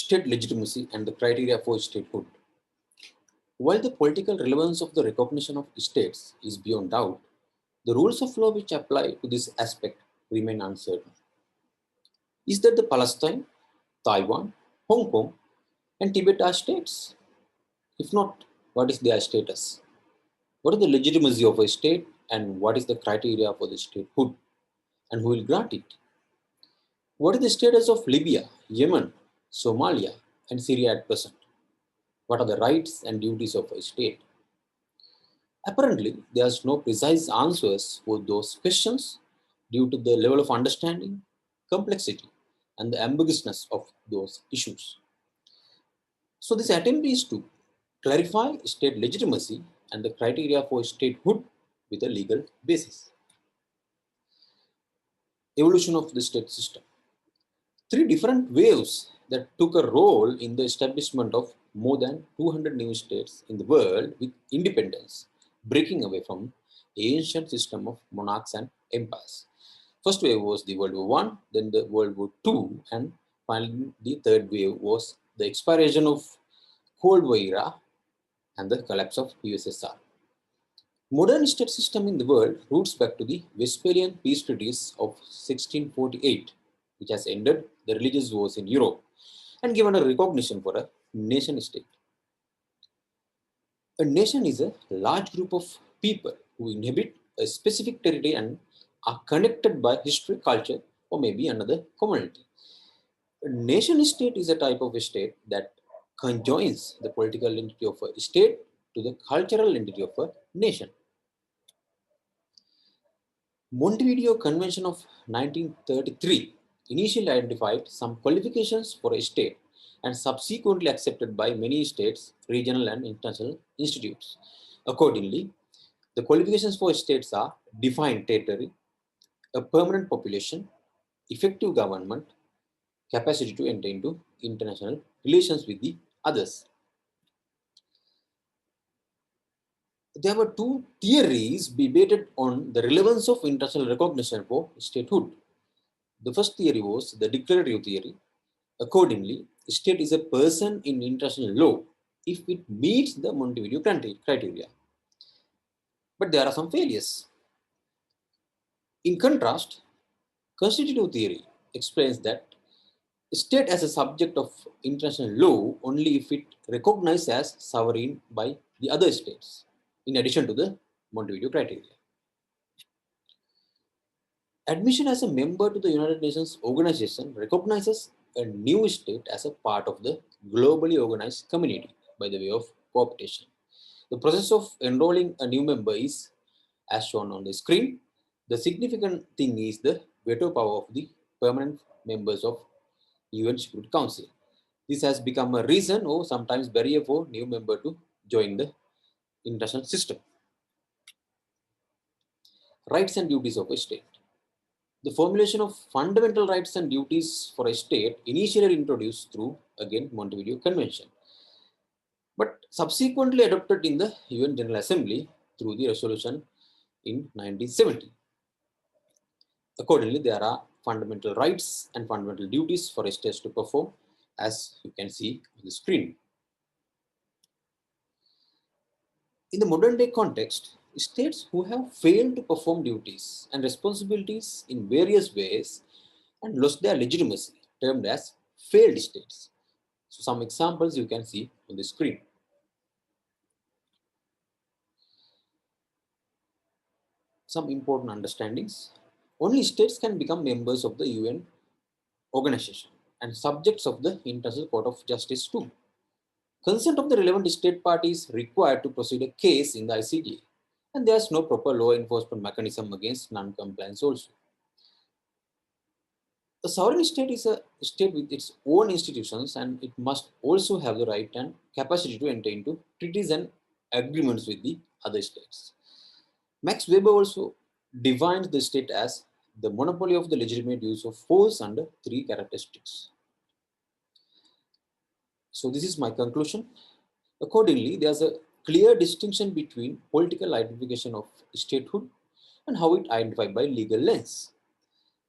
State legitimacy and the criteria for statehood. While the political relevance of the recognition of states is beyond doubt, the rules of law which apply to this aspect remain uncertain. Is that the Palestine, Taiwan, Hong Kong, and Tibet are states? If not, what is their status? What is the legitimacy of a state and what is the criteria for the statehood? And who will grant it? What is the status of Libya, Yemen, Somalia, and Syria at present? What are the rights and duties of a state? Apparently, there's no precise answers for those questions due to the level of understanding, complexity, and the ambiguousness of those issues. So this attempt is to clarify state legitimacy and the criteria for statehood with a legal basis. Evolution of the state system. Three different waves that took a role in the establishment of more than 200 new states in the world with independence, breaking away from the ancient system of monarchs and empires. First wave was the World War One, then the World War Two, and finally the third wave was the expiration of Cold War era and the collapse of USSR. Modern state system in the world roots back to the Westphalian peace treaties of 1648, which has ended the religious wars in Europe and given a recognition for a nation state. A nation is a large group of people who inhabit a specific territory and are connected by history, culture, or maybe another community. A nation state is a type of a state that conjoins the political entity of a state to the cultural entity of a nation. Montevideo Convention of 1933 initially identified some qualifications for a state and subsequently accepted by many states, regional and international institutes. Accordingly, the qualifications for states are defined territory, a permanent population, effective government, capacity to enter into international relations with the others. There were two theories debated on the relevance of international recognition for statehood. The first theory was the declarative theory. Accordingly, a state is a person in international law if it meets the Montevideo criteria. But there are some failures. In contrast, constitutive theory explains that a state as a subject of international law only if it recognized as sovereign by the other states, in addition to the Montevideo criteria. Admission as a member to the United Nations organization recognizes a new state as a part of the globally organized community by the way of cooperation. The process of enrolling a new member is as shown on the screen. The significant thing is the veto power of the permanent members of UN Security Council. This has become a reason or sometimes barrier for new member to join the international system. Rights and duties of a state. The formulation of fundamental rights and duties for a state initially introduced through, again, Montevideo Convention, but subsequently adopted in the UN General Assembly through the resolution in 1970. Accordingly, there are fundamental rights and fundamental duties for a state to perform, as you can see on the screen. In the modern day context, states who have failed to perform duties and responsibilities in various ways and lost their legitimacy, termed as failed states. So some examples you can see on the screen. Some important understandings. Only states can become members of the UN organization and subjects of the International Court of Justice too. Consent of the relevant state party is required to proceed a case in the ICJ, and there is no proper law enforcement mechanism against non-compliance also. A sovereign state is a state with its own institutions and it must also have the right and capacity to enter into treaties and agreements with the other states. Max Weber also defines the state as the monopoly of the legitimate use of force under three characteristics. So this is my conclusion. Accordingly, there's a clear distinction between political identification of statehood and how it identified by legal lens.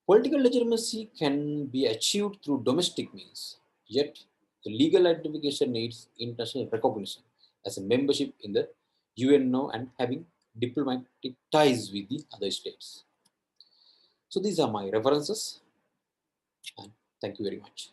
Political legitimacy can be achieved through domestic means, yet The legal identification needs international recognition as a membership in the UNO and having diplomatic ties with the other states. So these are my references, and thank you very much.